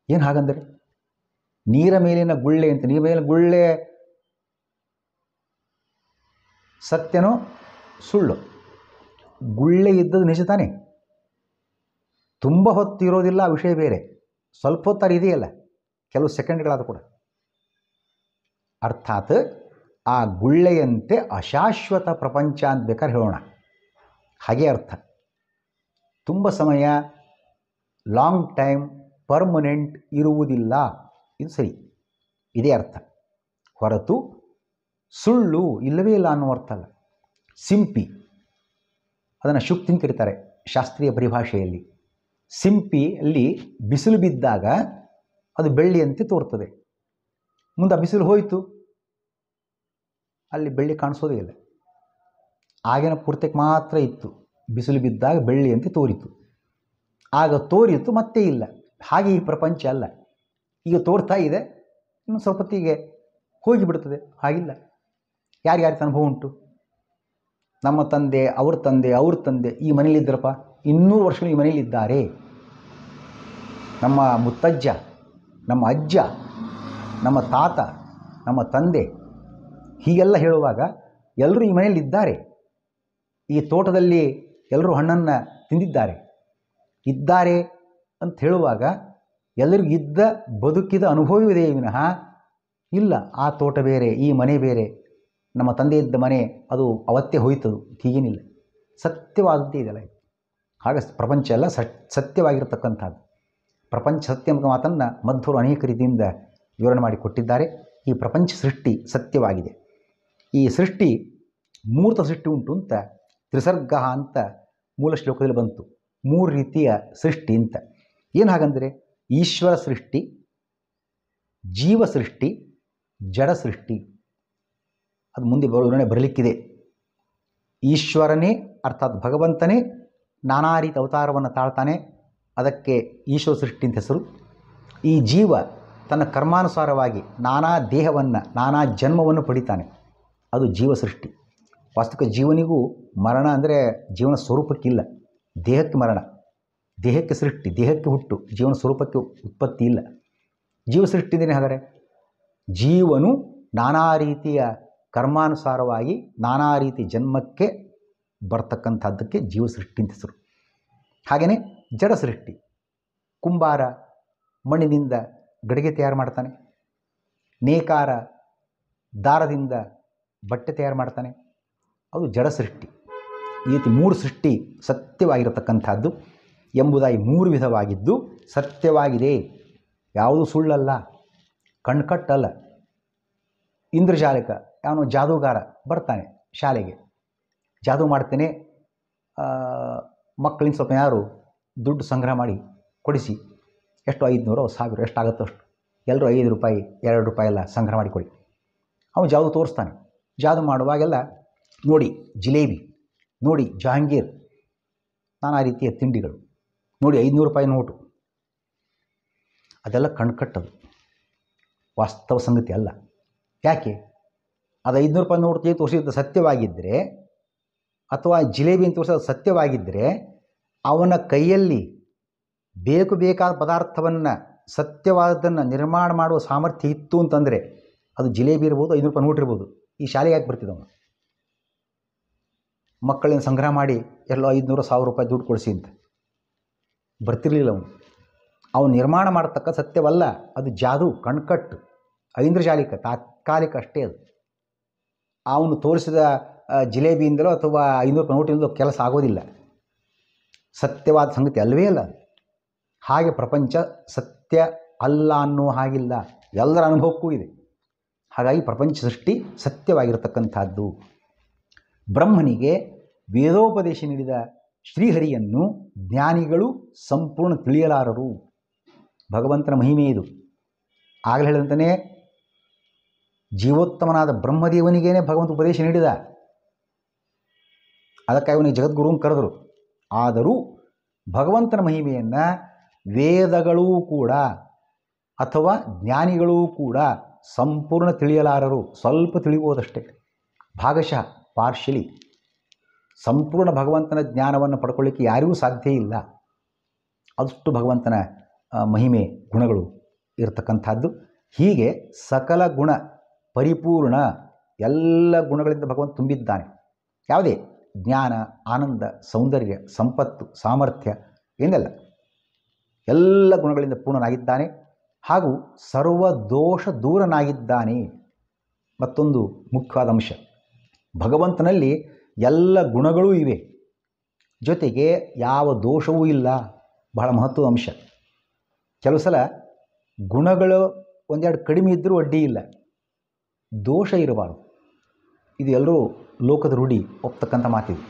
ಏನು ಹಾಗಂದರೆ? ನೀರ ಮೇಲಿನ ಗುಳ್ಳೆ ಅಂತ, ನೀರ ಮೇಲಿನ ಗುಳ್ಳೆ ಸತ್ಯನೋ ಸುಳ್ಳು? ಗುಳ್ಳೆ ಇದ್ದದ್ದು ನಿಜ ತಾನೇ. ತುಂಬ ಹೊತ್ತು ಇರೋದಿಲ್ಲ, ಆ ವಿಷಯ ಬೇರೆ. ಸ್ವಲ್ಪ ಹೊತ್ತಾರೆ ಇದೆಯಲ್ಲ, ಕೆಲವು ಸೆಕೆಂಡ್ಗಳಾದ ಕೂಡ. ಅರ್ಥಾತ್ ಆ ಗುಳ್ಳೆಯಂತೆ ಅಶಾಶ್ವತ ಪ್ರಪಂಚ ಅಂತ ಬೇಕಾದ್ರೆ ಹೇಳೋಣ. ಹಾಗೆ ಅರ್ಥ. ತುಂಬ ಸಮಯ, ಲಾಂಗ್ ಟೈಮ್, ಪರ್ಮನೆಂಟ್ ಇರುವುದಿಲ್ಲ. ಇದು ಸರಿ, ಇದೇ ಅರ್ಥ. ಹೊರತು ಸುಳ್ಳು ಇಲ್ಲವೇ ಇಲ್ಲ ಅನ್ನೋ ಅರ್ಥ ಅಲ್ಲ. ಸಿಂಪಿ, ಅದನ್ನು ಶುಕ್ತಿ ಅಂತ ಕರೀತಾರೆ ಶಾಸ್ತ್ರೀಯ ಪರಿಭಾಷೆಯಲ್ಲಿ. ಸಿಂಪಿಯಲ್ಲಿ ಬಿಸಿಲು ಬಿದ್ದಾಗ ಅದು ಬೆಳ್ಳಿಯಂತೆ ತೋರ್ತದೆ. ಮುಂದೆ ಆ ಬಿಸಿಲು ಹೋಯಿತು, ಅಲ್ಲಿ ಬೆಳ್ಳಿ ಕಾಣಿಸೋದೇ ಇಲ್ಲ. ಆಗಿನ ಪೂರ್ತಕ್ಕೆ ಮಾತ್ರ ಇತ್ತು. ಬಿಸಿಲು ಬಿದ್ದಾಗ ಬೆಳ್ಳಿಯಂತೆ ತೋರಿತು, ಆಗ ತೋರಿತು, ಮತ್ತೆ ಇಲ್ಲ. ಹಾಗೆ ಈ ಪ್ರಪಂಚ ಅಲ್ಲ. ಈಗ ತೋರ್ತಾ ಇದೆ, ಇನ್ನು ಸ್ವಲ್ಪ ಹೊತ್ತಿಗೆ ಹೋಗಿಬಿಡ್ತದೆ. ಹಾಗಿಲ್ಲ. ಯಾರ್ಯಾರಿಗೆ ಅನುಭವ ಉಂಟು? ನಮ್ಮ ತಂದೆ, ಅವ್ರ ತಂದೆ, ಅವ್ರ ತಂದೆ ಈ ಮನೇಲಿದ್ದರಪ್ಪ, 200 ವರ್ಷಗಳು ಈ ಮನೇಲಿದ್ದಾರೆ. ನಮ್ಮ ಮುತ್ತಜ್ಜ, ನಮ್ಮ ಅಜ್ಜ, ನಮ್ಮ ತಾತ, ನಮ್ಮ ತಂದೆ, ಹೀಗೆಲ್ಲ ಹೇಳುವಾಗ ಎಲ್ಲರೂ ಈ ಮನೆಯಲ್ಲಿದ್ದಾರೆ. ಈ ತೋಟದಲ್ಲಿ ಎಲ್ಲರೂ ಹಣ್ಣನ್ನು ತಿಂದಿದ್ದಾರೆ, ಇದ್ದಾರೆ ಅಂತ ಹೇಳುವಾಗ ಎಲ್ಲರಿಗೂ ಇದ್ದ ಬದುಕಿದ ಅನುಭವವಿದೆ ವಿನಃ ಇಲ್ಲ ಆ ತೋಟ ಬೇರೆ, ಈ ಮನೆ ಬೇರೆ, ನಮ್ಮ ತಂದೆ ಇದ್ದ ಮನೆ ಅದು ಅವತ್ತೇ ಹೋಯ್ತದು, ಹೀಗೇನಿಲ್ಲ. ಸತ್ಯವಾದದ್ದೇ ಇದೆಲ್ಲ. ಹಾಗೆ ಪ್ರಪಂಚ ಎಲ್ಲ ಸತ್ಯವಾಗಿರತಕ್ಕಂಥದ್ದು. ಪ್ರಪಂಚ ಸತ್ಯ ಎಂಬ ಮಾತನ್ನು ಮಧ್ವರು ಅನೇಕ ರೀತಿಯಿಂದ ವಿವರಣೆ ಮಾಡಿ ಕೊಟ್ಟಿದ್ದಾರೆ. ಈ ಪ್ರಪಂಚ ಸೃಷ್ಟಿ ಸತ್ಯವಾಗಿದೆ. ಈ ಸೃಷ್ಟಿ ಮೂರ್ತ ಸೃಷ್ಟಿ ಉಂಟು ಅಂತ ತ್ರಿಸರ್ಗ ಅಂತ ಮೂಲ ಶ್ಲೋಕದಲ್ಲಿ ಬಂತು. 3 ರೀತಿಯ ಸೃಷ್ಟಿ ಅಂತ. ಏನು ಹಾಗಂದರೆ ಈಶ್ವರ ಸೃಷ್ಟಿ, ಜೀವ ಸೃಷ್ಟಿ, ಜಡ ಸೃಷ್ಟಿ. ಅದು ಮುಂದೆ ವಿವರಣೆ ಬರಲಿಕ್ಕಿದೆ. ಈಶ್ವರನೇ ಅರ್ಥಾತ್ ಭಗವಂತನೇ ನಾನಾ ರೀತಿ ಅವತಾರವನ್ನು ತಾಳ್ತಾನೆ, ಅದಕ್ಕೆ ಈಶ್ವರ ಸೃಷ್ಟಿ ಅಂತ ಹೆಸರು. ಈ ಜೀವ ತನ್ನ ಕರ್ಮಾನುಸಾರವಾಗಿ ನಾನಾ ದೇಹವನ್ನು, ನಾನಾ ಜನ್ಮವನ್ನು ಪಡಿತಾನೆ, ಅದು ಜೀವ ಸೃಷ್ಟಿ. ವಾಸ್ತವಿಕ ಜೀವನಿಗೂ ಮರಣ ಅಂದರೆ ಜೀವನ ಸ್ವರೂಪಕ್ಕಿಲ್ಲ, ದೇಹಕ್ಕೆ ಮರಣ, ದೇಹಕ್ಕೆ ಸೃಷ್ಟಿ, ದೇಹಕ್ಕೆ ಹುಟ್ಟು, ಜೀವನ ಸ್ವರೂಪಕ್ಕೆ ಉತ್ಪತ್ತಿ ಇಲ್ಲ. ಜೀವ ಸೃಷ್ಟಿ ಅಂದರೆ ಹಾಗಾದರೆ ಜೀವನು ನಾನಾ ರೀತಿಯ ಕರ್ಮಾನುಸಾರವಾಗಿ ನಾನಾ ರೀತಿ ಜನ್ಮಕ್ಕೆ ಬರ್ತಕ್ಕಂಥದ್ದಕ್ಕೆ ಜೀವ ಸೃಷ್ಟಿ ಅಂತ ಹೆಸರು. ಹಾಗೆಯೇ ಜಡ ಸೃಷ್ಟಿ. ಕುಂಬಾರ ಮಣ್ಣಿನಿಂದ ಗಡಿಗೆ ತಯಾರು ಮಾಡ್ತಾನೆ, ನೇಕಾರ ದಾರದಿಂದ ಬಟ್ಟೆ ತಯಾರು ಮಾಡ್ತಾನೆ, ಅದು ಜಡ ಸೃಷ್ಟಿ. ಈ ರೀತಿ 3 ಸೃಷ್ಟಿ ಸತ್ಯವಾಗಿರತಕ್ಕಂಥದ್ದು ಎಂಬುದಾಗಿ 3 ವಿಧವಾಗಿದ್ದು ಸತ್ಯವಾಗಿದೆ. ಯಾವುದು ಸುಳ್ಳಲ್ಲ, ಕಣ್ಕಟ್ಟಲ್ಲ. ಇಂದ್ರಜಾಲಿಕ ಅವನು ಜಾದೂಗಾರ ಬರ್ತಾನೆ ಶಾಲೆಗೆ, ಜಾದೂ ಮಾಡ್ತೇನೆ, ಮಕ್ಕಳಿಂದ ಸ್ವಲ್ಪ ಯಾರು ದುಡ್ಡು ಸಂಗ್ರಹ ಮಾಡಿ ಕೊಡಿಸಿ, ಎಷ್ಟು 500 1000 ಎಷ್ಟಾಗುತ್ತೋ ಅಷ್ಟು, ಎಲ್ಲರೂ 5 ರೂಪಾಯಿ 2 ರೂಪಾಯಿ ಎಲ್ಲ ಸಂಗ್ರಹ ಮಾಡಿ ಕೊಡಿ. ಅವನು ಜಾದೂ ತೋರಿಸ್ತಾನೆ. ಜಾದೂ ಮಾಡುವಾಗೆಲ್ಲ ನೋಡಿ ಜಿಲೇಬಿ, ನೋಡಿ ಜಹಾಂಗೀರ್, ನಾನಾ ರೀತಿಯ ತಿಂಡಿಗಳು, ನೋಡಿ 500 ರೂಪಾಯಿ ನೋಟು, ಅದೆಲ್ಲ ಕಣ್ಕಟ್ಟದು, ವಾಸ್ತವ ಸಂಗತಿ ಅಲ್ಲ. ಯಾಕೆ? ಅದು 500 ರೂಪಾಯಿ ನೋಟು ತೋರಿಸಿದ್ದು ಸತ್ಯವಾಗಿದ್ದರೆ, ಅಥವಾ ಜಿಲೇಬಿ ಅಂತ ತೋರಿಸೋದು ಸತ್ಯವಾಗಿದ್ದರೆ, ಅವನ ಕೈಯಲ್ಲಿ ಬೇಕಾದ ಪದಾರ್ಥವನ್ನು ಸತ್ಯವಾದದ್ದನ್ನು ನಿರ್ಮಾಣ ಮಾಡುವ ಸಾಮರ್ಥ್ಯ ಇತ್ತು ಅಂತಂದರೆ ಅದು ಜಿಲೇಬಿ ಇರ್ಬೋದು, 500 ರೂಪಾಯಿ ನೋಟ್ ಇರ್ಬೋದು. ಈ ಶಾಲೆಗೆ ಯಾಕೆ ಬರ್ತಿದ್ದವನು? ಮಕ್ಕಳಿಂದ ಸಂಗ್ರಹ ಮಾಡಿ ಎಲ್ಲೋ 500 1000 ರೂಪಾಯಿ ದುಡ್ಡು ಕೊಡಿಸಿ ಅಂತ ಬರ್ತಿರ್ಲಿಲ್ಲ. ಅವನು ನಿರ್ಮಾಣ ಮಾಡತಕ್ಕ ಸತ್ಯವಲ್ಲ, ಅದು ಜಾದು, ಕಣ್ಕಟ್ಟು, ಐಂದ್ರಜಾಲಿಕ, ತಾತ್ಕಾಲಿಕ ಅಷ್ಟೇ. ಅದು ಅವನು ತೋರಿಸಿದ ಜಿಲೇಬಿಯಿಂದಲೋ ಅಥವಾ 500 ರೂಪಾಯಿ ನೋಟಿಂದಲೋ ಕೆಲಸ ಆಗೋದಿಲ್ಲ, ಸತ್ಯವಾದ ಸಂಗತಿ ಅಲ್ಲವೇ ಅಲ್ಲ. ಹಾಗೆ ಪ್ರಪಂಚ ಸತ್ಯ ಅಲ್ಲ ಅನ್ನೋ ಹಾಗಿಲ್ಲ, ಎಲ್ಲರ ಅನುಭವಕ್ಕೂ ಇದೆ. ಹಾಗಾಗಿ ಪ್ರಪಂಚ ಸೃಷ್ಟಿ ಸತ್ಯವಾಗಿರತಕ್ಕಂಥದ್ದು. ಬ್ರಹ್ಮನಿಗೆ ವೇದೋಪದೇಶ ನೀಡಿದ ಶ್ರೀಹರಿಯನ್ನು ಜ್ಞಾನಿಗಳು ಸಂಪೂರ್ಣ ತಿಳಿಯಲಾರರು. ಭಗವಂತನ ಮಹಿಮೆ ಇದು. ಆಗಲೇ ಹೇಳಿದಂತೆಯೇ ಜೀವೋತ್ತಮನಾದ ಬ್ರಹ್ಮದೇವನಿಗೇನೆ ಭಗವಂತ ಉಪದೇಶ ನೀಡಿದ, ಅದಕ್ಕಾಗಿ ಅವನಿಗೆ ಜಗದ್ಗುರುವನ್ನು ಕರೆದರು. ಆದರೂ ಭಗವಂತನ ಮಹಿಮೆಯನ್ನು ವೇದಗಳೂ ಕೂಡ ಅಥವಾ ಜ್ಞಾನಿಗಳೂ ಕೂಡ ಸಂಪೂರ್ಣ ತಿಳಿಯಲಾರರು. ಸ್ವಲ್ಪ ತಿಳಿಬೋದಷ್ಟೇ, ಭಾಗಶಃ, ಪಾರ್ಷಲಿ. ಸಂಪೂರ್ಣ ಭಗವಂತನ ಜ್ಞಾನವನ್ನು ಪಡ್ಕೊಳ್ಳಿಕ್ಕೆ ಯಾರಿಗೂ ಸಾಧ್ಯ ಇಲ್ಲ. ಅದಷ್ಟು ಭಗವಂತನ ಮಹಿಮೆ ಗುಣಗಳು ಇರತಕ್ಕಂಥದ್ದು. ಹೀಗೆ ಸಕಲ ಗುಣ ಪರಿಪೂರ್ಣ, ಎಲ್ಲ ಗುಣಗಳಿಂದ ಭಗವಂತ ತುಂಬಿದ್ದಾನೆ. ಯಾವುದೇ ಜ್ಞಾನ, ಆನಂದ, ಸೌಂದರ್ಯ, ಸಂಪತ್ತು, ಸಾಮರ್ಥ್ಯ ಏನೆಲ್ಲ ಎಲ್ಲ ಗುಣಗಳಿಂದ ಪೂರ್ಣನಾಗಿದ್ದಾನೆ. ಹಾಗೂ ಸರ್ವದೋಷ ದೂರನಾಗಿದ್ದಾನೆ. ಮತ್ತೊಂದು ಮುಖ್ಯವಾದ ಅಂಶ, ಭಗವಂತನಲ್ಲಿ ಎಲ್ಲ ಗುಣಗಳೂ ಇವೆ, ಜೊತೆಗೆ ಯಾವ ದೋಷವೂ ಇಲ್ಲ. ಬಹಳ ಮಹತ್ವದ ಅಂಶ. ಕೆಲವು ಸಲ ಗುಣಗಳು ಒಂದೆರಡು ಕಡಿಮೆ ಇದ್ದರೂ ಅಡ್ಡಿ ಇಲ್ಲ, ದೋಷ ಇರಬಾರ್ದು. ಇದು ಎಲ್ಲರೂ ಲೋಕದ ರೂಢಿ ಒಪ್ತಕ್ಕಂಥ ಮಾತಿದೆ.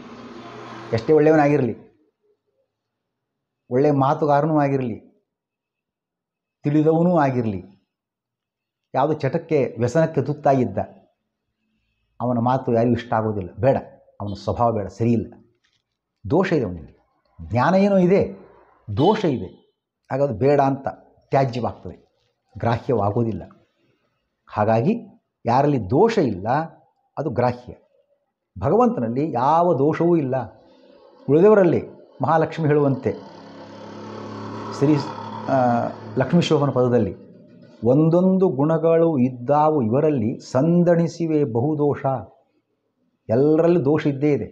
ಎಷ್ಟೇ ಒಳ್ಳೆಯವನಾಗಿರಲಿ, ಒಳ್ಳೆಯ ಮಾತುಗಾರನೂ ಆಗಿರಲಿ, ತಿಳಿದವನೂ ಆಗಿರಲಿ, ಯಾವುದೋ ಚಟಕ್ಕೆ ವ್ಯಸನಕ್ಕೆ ತುತ್ತಾಗಿದ್ದ, ಅವನ ಮಾತು ಯಾರಿಗೂ ಇಷ್ಟ ಆಗೋದಿಲ್ಲ, ಬೇಡ, ಅವನ ಸ್ವಭಾವ ಬೇಡ, ಸರಿಯಿಲ್ಲ, ದೋಷ ಇದೆ ಅವನಿಗೆ. ಜ್ಞಾನ ಏನೋ ಇದೆ, ದೋಷ ಇದೆ, ಹಾಗಾದ್ರೆ ಬೇಡ ಅಂತ ತ್ಯಾಜ್ಯವಾಗ್ತದೆ, ಗ್ರಾಹ್ಯವಾಗೋದಿಲ್ಲ. ಹಾಗಾಗಿ ಯಾರಲ್ಲಿ ದೋಷ ಇಲ್ಲ ಅದು ಗ್ರಾಹ್ಯ. ಭಗವಂತನಲ್ಲಿ ಯಾವ ದೋಷವೂ ಇಲ್ಲ. ಉಳಿದವರಲ್ಲಿ ಮಹಾಲಕ್ಷ್ಮಿ ಹೇಳುವಂತೆ ಶ್ರೀ ಲಕ್ಷ್ಮೀಶೋಭನ ಪದದಲ್ಲಿ ಒಂದೊಂದು ಗುಣಗಳು ಇದ್ದಾವು ಇವರಲ್ಲಿ ಸಂದಣಿಸಿವೆ ಬಹುದೋಷ. ಎಲ್ಲರಲ್ಲಿ ದೋಷ ಇದ್ದೇ ಇದೆ.